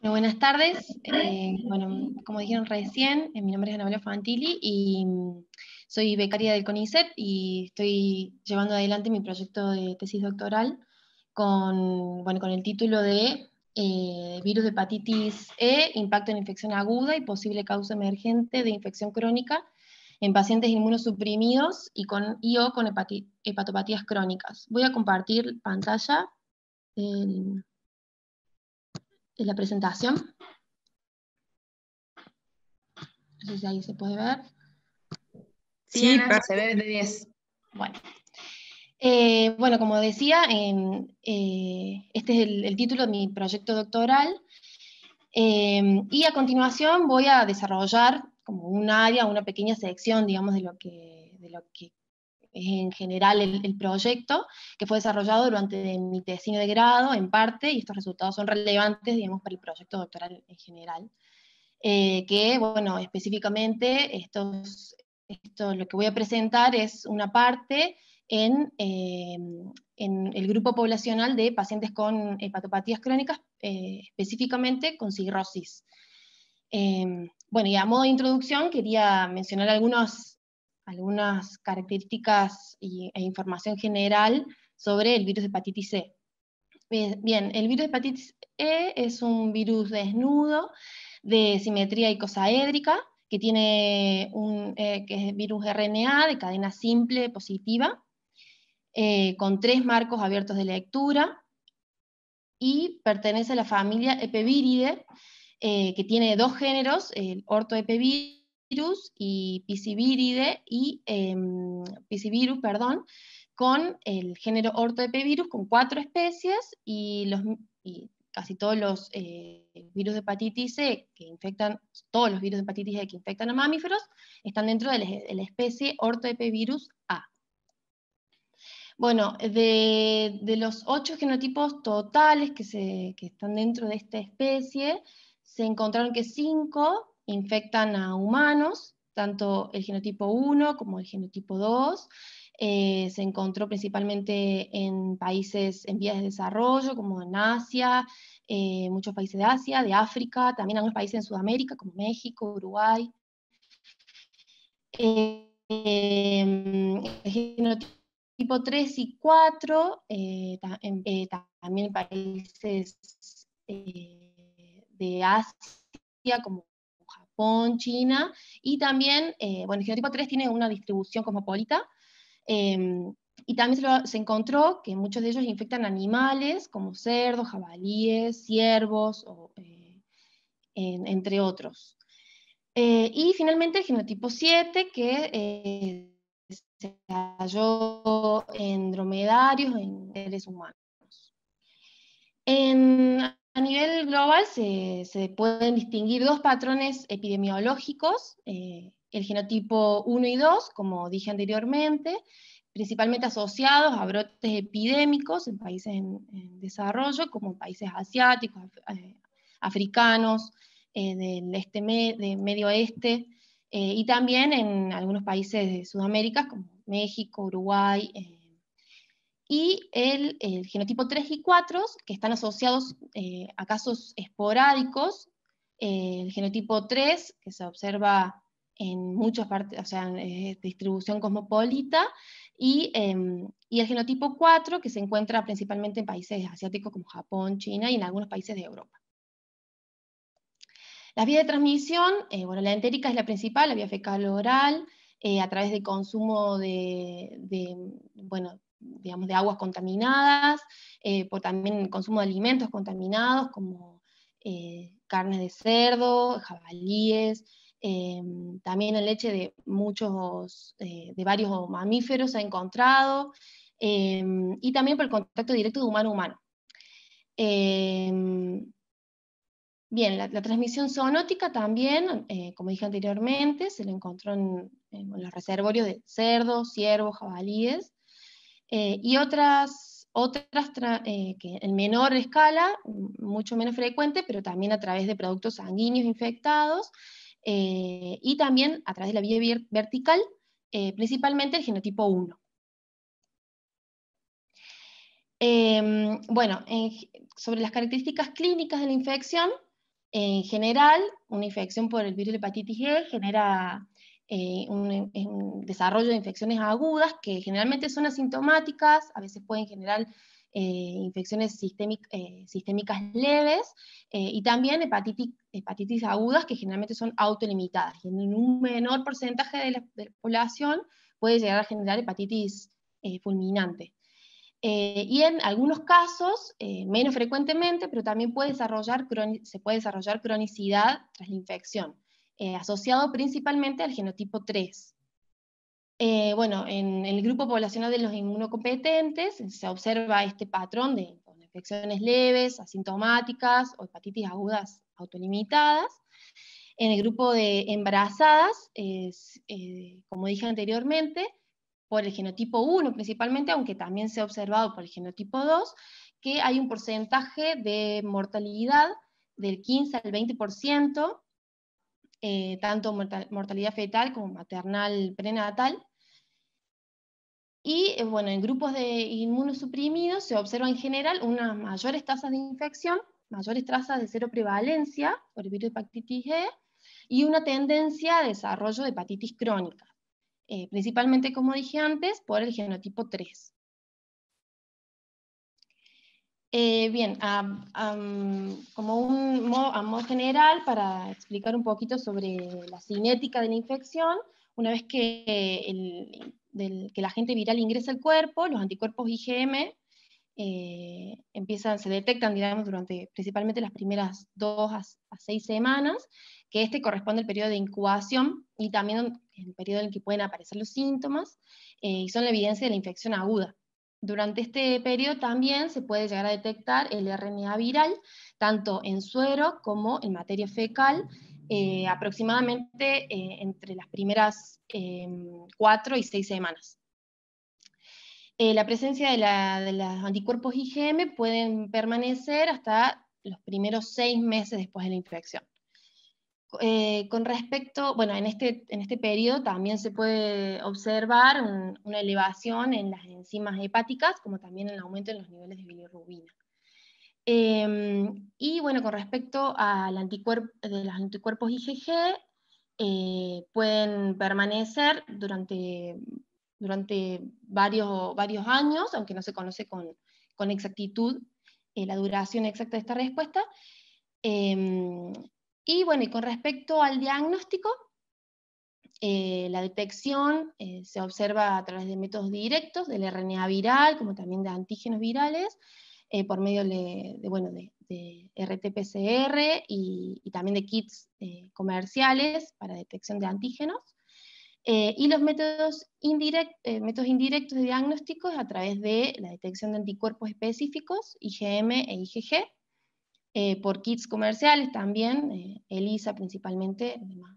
Buenas tardes. Bueno, como dijeron recién, mi nombre es Anabela Fantilli y soy becaria del CONICET y estoy llevando adelante mi proyecto de tesis doctoral con el título de Virus de hepatitis E, impacto en infección aguda y posible causa emergente de infección crónica en pacientes inmunosuprimidos y o con hepatopatías crónicas. Voy a compartir pantalla de la presentación. No sé si ahí se puede ver. Sí, Ana, se ve de 10. Bueno, como decía, este es el título de mi proyecto doctoral, y a continuación voy a desarrollar como un área, una pequeña sección, digamos, de lo que es en general el proyecto, que fue desarrollado durante mi tesina de grado, en parte, y estos resultados son relevantes, digamos, para el proyecto doctoral en general. Que, bueno, específicamente lo que voy a presentar es una parte en el grupo poblacional de pacientes con hepatopatías crónicas, específicamente con cirrosis. Bueno, y a modo de introducción quería mencionar algunas características e información general sobre el virus de hepatitis C. Bien, el virus de hepatitis E es un virus desnudo de simetría icosaédrica que que es virus RNA de cadena simple positiva, con 3 marcos abiertos de lectura, y pertenece a la familia Epeviridae, que tiene 2 géneros, el ortoepevirus y Piscivirus, con el género ortoepevirus con 4 especies, y casi todos los virus de hepatitis C todos los virus de hepatitis E que infectan a mamíferos están dentro de la especie ortoepevirus A. Bueno, de los 8 genotipos totales que están dentro de esta especie, se encontraron que 5 infectan a humanos, tanto el genotipo 1 como el genotipo 2. Se encontró principalmente en países en vías de desarrollo, como en Asia, muchos países de Asia, de África, también algunos países en Sudamérica, como México, Uruguay. El genotipo 3 y 4, también en países de Asia, como Japón, China, y también, bueno, el genotipo 3 tiene una distribución cosmopolita, y también se encontró que muchos de ellos infectan animales, como cerdos, jabalíes, ciervos, entre otros. Y finalmente el genotipo 7, que se halló en dromedarios, en seres humanos. A nivel global se pueden distinguir 2 patrones epidemiológicos, el genotipo 1 y 2, como dije anteriormente, principalmente asociados a brotes epidémicos en países en desarrollo, como en países asiáticos, africanos, de Medio Oeste, y también en algunos países de Sudamérica, como México, Uruguay, y el genotipo 3 y 4, que están asociados a casos esporádicos. El genotipo 3, que se observa en muchas partes, o sea, en distribución cosmopolita, y el genotipo 4, que se encuentra principalmente en países asiáticos como Japón, China y en algunos países de Europa. Las vías de transmisión, bueno, la entérica es la principal, la vía fecal oral, a través del consumo digamos, de aguas contaminadas, por también el consumo de alimentos contaminados, como carnes de cerdo, jabalíes, también en leche de varios mamíferos se ha encontrado, y también por el contacto directo de humano a humano. Bien, la transmisión zoonótica también, como dije anteriormente, se le encontró en los reservorios de cerdos, ciervos, jabalíes, y otras que en menor escala, mucho menos frecuente, pero también a través de productos sanguíneos infectados, y también a través de la vía vertical, principalmente el genotipo 1. Bueno, sobre las características clínicas de la infección, En general, una infección por el virus de hepatitis G genera un desarrollo de infecciones agudas que generalmente son asintomáticas, a veces pueden generar infecciones sistémicas leves, y también hepatitis agudas que generalmente son autolimitadas, y en un menor porcentaje de la población puede llegar a generar hepatitis fulminante. Y en algunos casos, menos frecuentemente, pero también se puede desarrollar cronicidad tras la infección, asociado principalmente al genotipo 3. Bueno, en el grupo poblacional de los inmunocompetentes se observa este patrón de infecciones leves, asintomáticas o hepatitis agudas autolimitadas. En el grupo de embarazadas, como dije anteriormente, por el genotipo 1 principalmente, aunque también se ha observado por el genotipo 2, que hay un porcentaje de mortalidad del 15 al 20%, tanto mortalidad fetal como maternal prenatal. Y bueno, en grupos de inmunosuprimidos se observa en general unas mayores tasas de infección, mayores tasas de cero prevalencia por el virus de hepatitis G, y una tendencia a desarrollo de hepatitis crónica, principalmente, como dije antes, por el genotipo 3. Bien, como a modo general, para explicar un poquito sobre la cinética de la infección, una vez que el agente viral ingresa al cuerpo, los anticuerpos IgM se detectan, digamos, durante principalmente las primeras 2 a 6 semanas, que corresponde al periodo de incubación y también el periodo en el que pueden aparecer los síntomas, y son la evidencia de la infección aguda. Durante este periodo también se puede llegar a detectar el RNA viral, tanto en suero como en materia fecal, aproximadamente entre las primeras 4 y 6 semanas. La presencia de los anticuerpos IgM pueden permanecer hasta los primeros 6 meses después de la infección. Con respecto, bueno, en este periodo también se puede observar una elevación en las enzimas hepáticas, como también el aumento en los niveles de bilirrubina. Y bueno, con respecto de los anticuerpos IgG, pueden permanecer durante varios años, aunque no se conoce con exactitud la duración exacta de esta respuesta. Y bueno, y con respecto al diagnóstico, la detección se observa a través de métodos directos, del RNA viral, como también de antígenos virales, por medio de RT-PCR y también de kits comerciales para detección de antígenos. Y los métodos indirectos de diagnóstico es a través de la detección de anticuerpos específicos, IgM e IgG, por kits comerciales también, ELISA principalmente, de más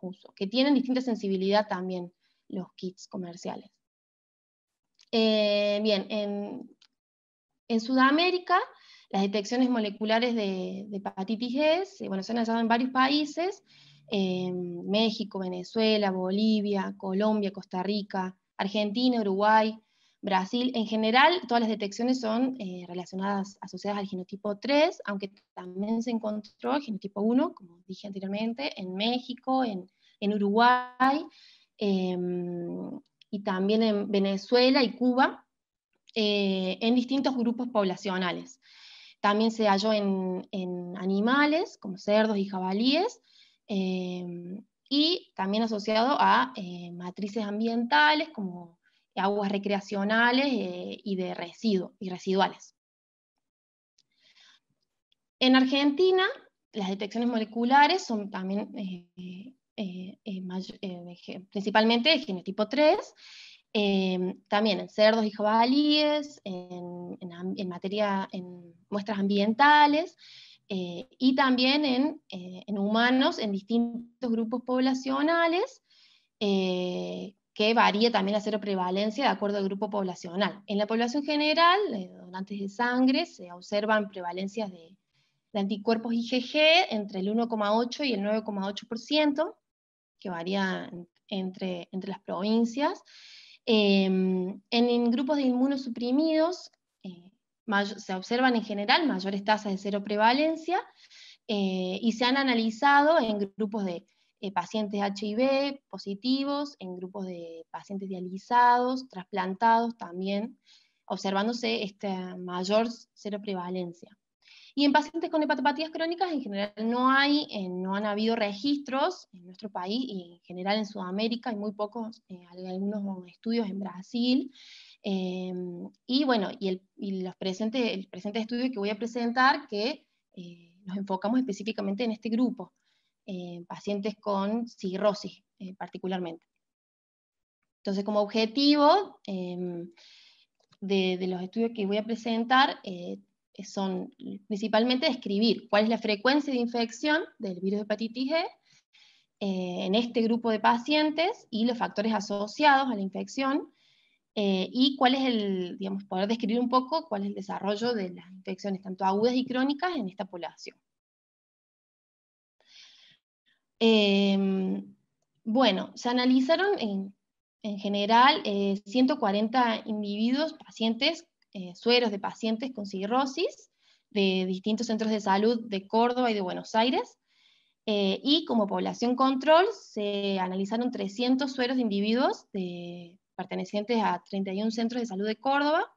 uso, que tienen distinta sensibilidad también los kits comerciales. Bien, en Sudamérica, las detecciones moleculares de hepatitis G se han hallado en varios países: México, Venezuela, Bolivia, Colombia, Costa Rica, Argentina, Uruguay, Brasil. En general, todas las detecciones son asociadas al genotipo 3, aunque también se encontró el genotipo 1, como dije anteriormente, en México, en Uruguay, y también en Venezuela y Cuba, en distintos grupos poblacionales. También se halló en animales, como cerdos y jabalíes, y también asociado a matrices ambientales, como aguas recreacionales y residuales. En Argentina, las detecciones moleculares son también principalmente de genotipo 3, también en cerdos y jabalíes, en muestras ambientales, y también en humanos, en distintos grupos poblacionales, que varía también la seroprevalencia de acuerdo al grupo poblacional. En la población general, donantes de sangre, se observan prevalencias de anticuerpos IgG entre el 1,8 y el 9,8%, que varía entre las provincias. En grupos de inmunosuprimidos se observan en general mayores tasas de seroprevalencia, y se han analizado en grupos de pacientes HIV positivos, en grupos de pacientes dializados, trasplantados también, observándose esta mayor seroprevalencia. Y en pacientes con hepatopatías crónicas, en general no han habido registros en nuestro país, y en general en Sudamérica hay muy pocos, hay algunos estudios en Brasil, y bueno, el presente estudio que voy a presentar, que nos enfocamos específicamente en este grupo, pacientes con cirrosis particularmente. Entonces, como objetivo de los estudios que voy a presentar, son principalmente describir cuál es la frecuencia de infección del virus de hepatitis E en este grupo de pacientes y los factores asociados a la infección, y cuál es poder describir un poco cuál es el desarrollo de las infecciones, tanto agudas y crónicas, en esta población. Bueno, se analizaron en general 140 individuos, pacientes, sueros de pacientes con cirrosis, de distintos centros de salud de Córdoba y de Buenos Aires, y como población control se analizaron 300 sueros de individuos pertenecientes a 31 centros de salud de Córdoba,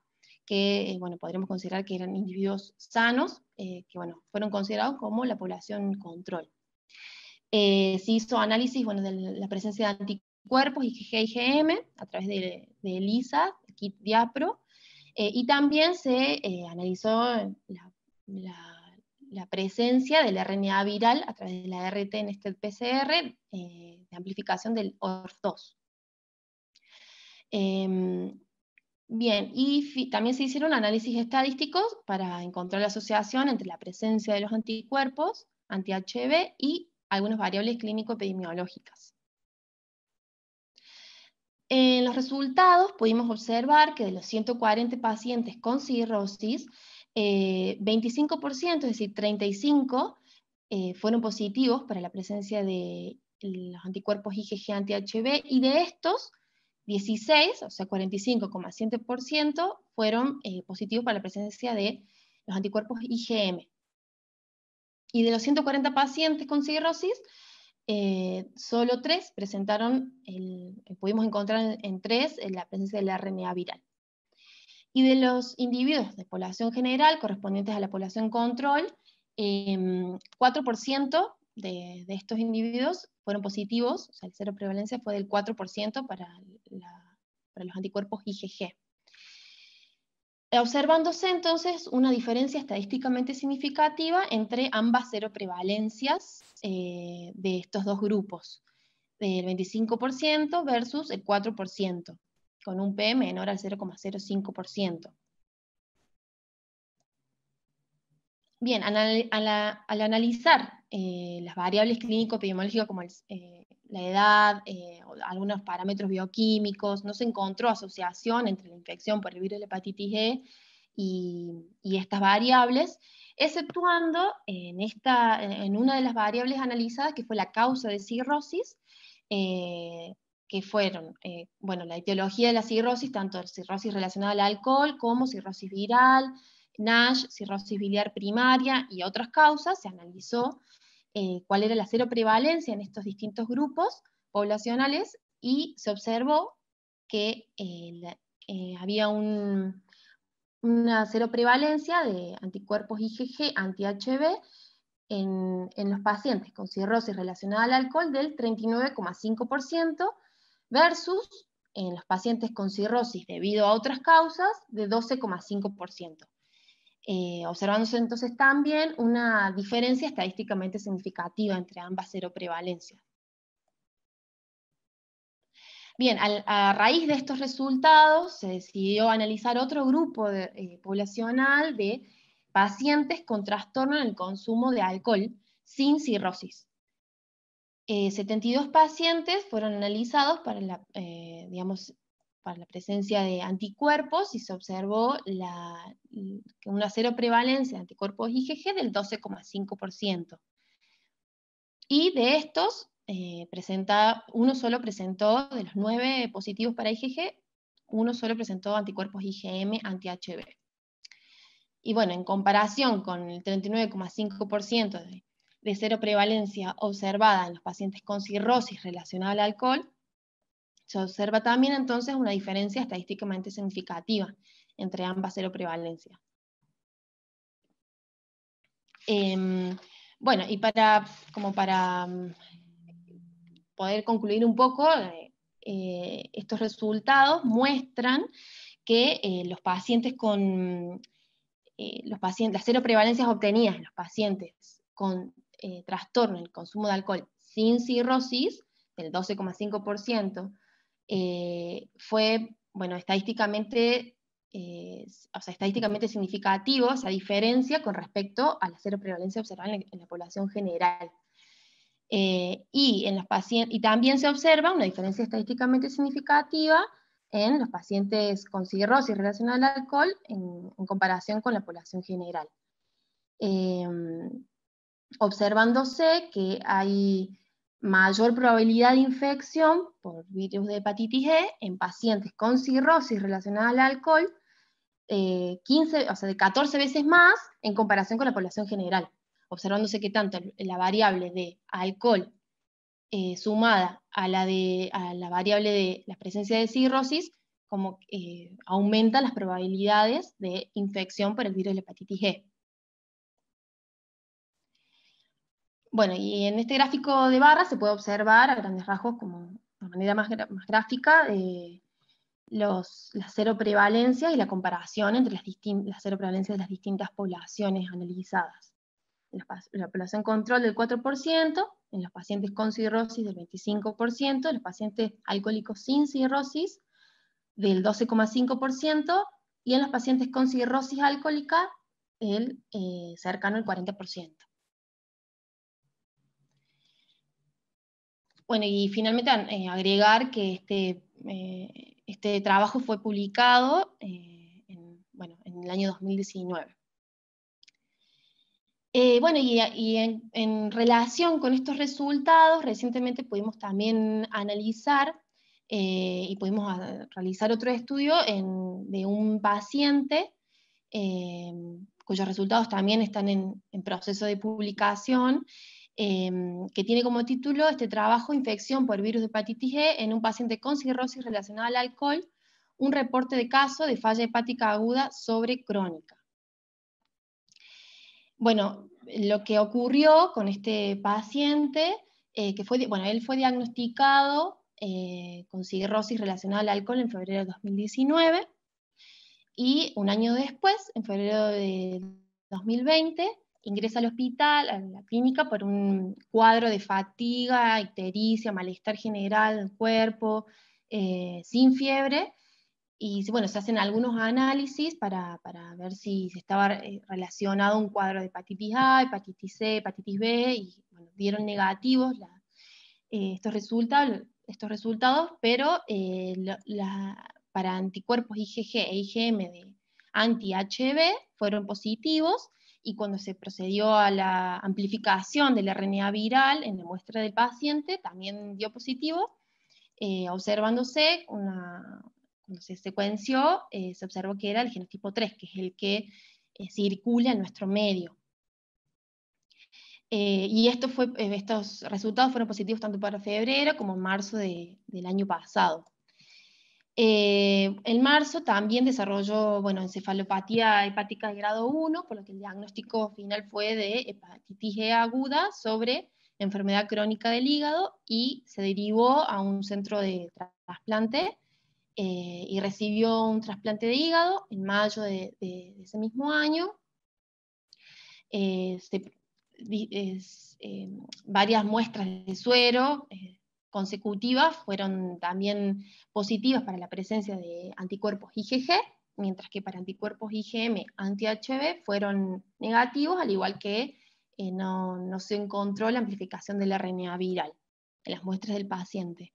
que bueno, podríamos considerar que eran individuos sanos, que bueno, fueron considerados como la población control. Se hizo análisis, bueno, de la presencia de anticuerpos IgG y IgM a través de ELISA, kit Diapro, y también se analizó la presencia del RNA viral a través de la RT en este PCR, de amplificación del ORF2. Bien, y también se hicieron análisis estadísticos para encontrar la asociación entre la presencia de los anticuerpos anti-HB y algunas variables clínico-epidemiológicas. En los resultados pudimos observar que de los 140 pacientes con cirrosis, 25%, es decir, 35, fueron positivos para la presencia de los anticuerpos IgG anti-HB, y de estos, 16, o sea, 45,7%, fueron positivos para la presencia de los anticuerpos IgM. Y de los 140 pacientes con cirrosis, solo 3 presentaron, pudimos encontrar en 3 la presencia del RNA viral. Y de los individuos de población general correspondientes a la población control, 4% de estos individuos fueron positivos, o sea, el cero prevalencia fue del 4% para los anticuerpos IgG. Observándose entonces una diferencia estadísticamente significativa entre ambas seroprevalencias de estos dos grupos, del 25% versus el 4%, con un P menor al 0,05%. Bien, al analizar las variables clínico-epidemiológicas como la edad, o algunos parámetros bioquímicos, no se encontró asociación entre la infección por el virus de la hepatitis E y estas variables, exceptuando en una de las variables analizadas, que fue la causa de cirrosis, que fueron, bueno, la etiología de la cirrosis, tanto cirrosis relacionada al alcohol como cirrosis viral, NASH, cirrosis biliar primaria y otras causas. Se analizó cuál era la seroprevalencia en estos distintos grupos poblacionales, y se observó que había una seroprevalencia de anticuerpos IgG anti-HB en los pacientes con cirrosis relacionada al alcohol del 39,5%, versus en los pacientes con cirrosis debido a otras causas de 12,5%. Observándose entonces también una diferencia estadísticamente significativa entre ambas seroprevalencias. Bien, a raíz de estos resultados se decidió analizar otro grupo poblacional de pacientes con trastorno en el consumo de alcohol sin cirrosis. 72 pacientes fueron analizados para la presencia de anticuerpos, y se observó una seroprevalencia de anticuerpos IgG del 12,5%. Y de estos, uno solo presentó, de los 9 positivos para IgG, uno solo presentó anticuerpos IgM anti-HB. Y bueno, en comparación con el 39,5% de cero prevalencia observada en los pacientes con cirrosis relacionada al alcohol, se observa también entonces una diferencia estadísticamente significativa entre ambas cero prevalencias. Bueno, y para poder concluir un poco, estos resultados muestran que los pacientes con las cero prevalencias obtenidas en los pacientes con trastorno en el consumo de alcohol sin cirrosis, del 12,5%, fue, bueno, estadísticamente significativo esa diferencia con respecto a la cero prevalencia observada en la población general. Y también se observa una diferencia estadísticamente significativa en los pacientes con cirrosis relacionada al alcohol en comparación con la población general. Observándose que hay mayor probabilidad de infección por virus de hepatitis E en pacientes con cirrosis relacionada al alcohol, de 14 veces más en comparación con la población general, observándose que tanto la variable de alcohol sumada a la variable de la presencia de cirrosis, como aumenta las probabilidades de infección por el virus de la hepatitis E. Bueno, y en este gráfico de barras se puede observar a grandes rasgos, como de manera más gráfica, las cero prevalencias y la comparación entre las cero prevalencias de las distintas poblaciones analizadas. En la población control del 4%, en los pacientes con cirrosis del 25%, en los pacientes alcohólicos sin cirrosis del 12,5%, y en los pacientes con cirrosis alcohólica cercano al 40%. Bueno, y finalmente agregar que este trabajo fue publicado en el año 2019. Bueno, y en relación con estos resultados, recientemente pudimos también analizar y pudimos realizar otro estudio de un paciente cuyos resultados también están en proceso de publicación, que tiene como título este trabajo: Infección por virus de hepatitis E en un paciente con cirrosis relacionada al alcohol, un reporte de caso de falla hepática aguda sobre crónica. Bueno, lo que ocurrió con este paciente, él fue diagnosticado con cirrosis relacionada al alcohol en febrero de 2019, y un año después, en febrero de 2020, ingresa al hospital, a la clínica, por un cuadro de fatiga, ictericia, malestar general del cuerpo, sin fiebre. Y bueno, se hacen algunos análisis para ver si se estaba relacionado a un cuadro de hepatitis A, hepatitis C, hepatitis B, y bueno, dieron negativos estos resultados, pero para anticuerpos IgG e IgM de anti-HB fueron positivos, y cuando se procedió a la amplificación del RNA viral en la muestra del paciente también dio positivo, observándose cuando se secuenció, se observó que era el genotipo 3, que es el que circula en nuestro medio. Y estos resultados fueron positivos tanto para febrero como marzo del año pasado. En marzo también desarrolló encefalopatía hepática de grado 1, por lo que el diagnóstico final fue de hepatitis E aguda sobre enfermedad crónica del hígado, y se derivó a un centro de trasplante y recibió un trasplante de hígado en mayo de ese mismo año. Varias muestras de suero consecutivas fueron también positivas para la presencia de anticuerpos IgG, mientras que para anticuerpos IgM anti-HB fueron negativos, al igual que no se encontró la amplificación del RNA viral en las muestras del paciente.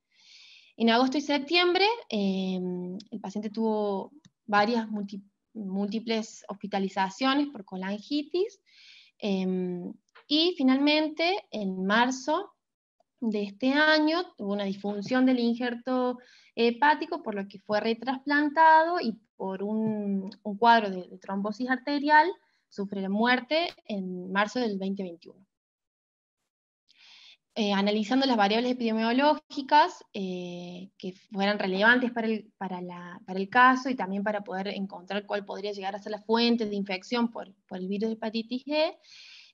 En agosto y septiembre, el paciente tuvo varias múltiples hospitalizaciones por colangitis, y finalmente, en marzo de este año, tuvo una disfunción del injerto hepático, por lo que fue retrasplantado, y por un cuadro de trombosis arterial sufre la muerte en marzo del 2021. analizando las variables epidemiológicas que fueran relevantes para el caso y también para poder encontrar cuál podría llegar a ser la fuente de infección por el virus de hepatitis G,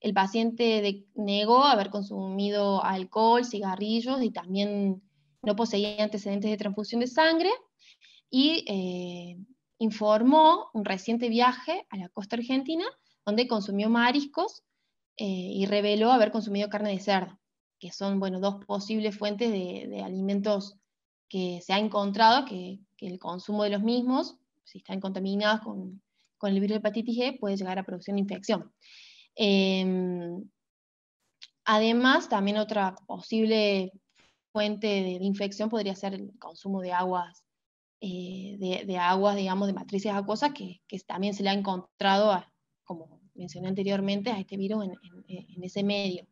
el paciente negó haber consumido alcohol, cigarrillos y también no poseía antecedentes de transfusión de sangre y informó un reciente viaje a la costa argentina donde consumió mariscos y reveló haber consumido carne de cerdo, que son, bueno, dos posibles fuentes de alimentos que se ha encontrado que el consumo de los mismos, si están contaminados con el virus de hepatitis G, puede llegar a producir una infección. Además, también otra posible fuente de infección podría ser el consumo de aguas, aguas, digamos, de matrices acuosas, que también se le ha encontrado, como mencioné anteriormente, a este virus en ese medio,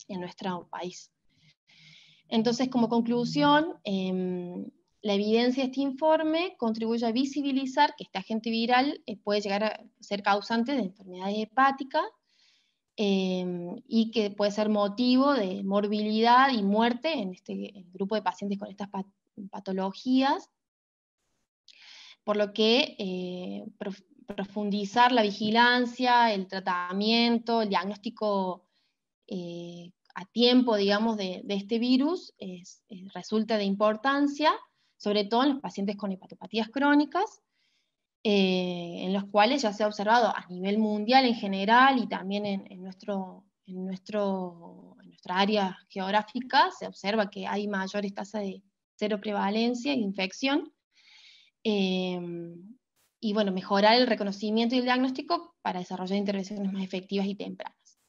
en nuestro país. Entonces, como conclusión, la evidencia de este informe contribuye a visibilizar que este agente viral puede llegar a ser causante de enfermedades hepáticas, y que puede ser motivo de morbilidad y muerte en este grupo de pacientes con estas patologías, por lo que profundizar la vigilancia, el tratamiento, el diagnóstico a tiempo, digamos, de este virus resulta de importancia, sobre todo en los pacientes con hepatopatías crónicas, en los cuales ya se ha observado a nivel mundial en general y también en nuestra área geográfica, se observa que hay mayores tasas de cero prevalencia e infección. Y bueno, mejorar el reconocimiento y el diagnóstico para desarrollar intervenciones más efectivas y tempranas.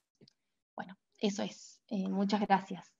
Bueno, eso es. Muchas gracias.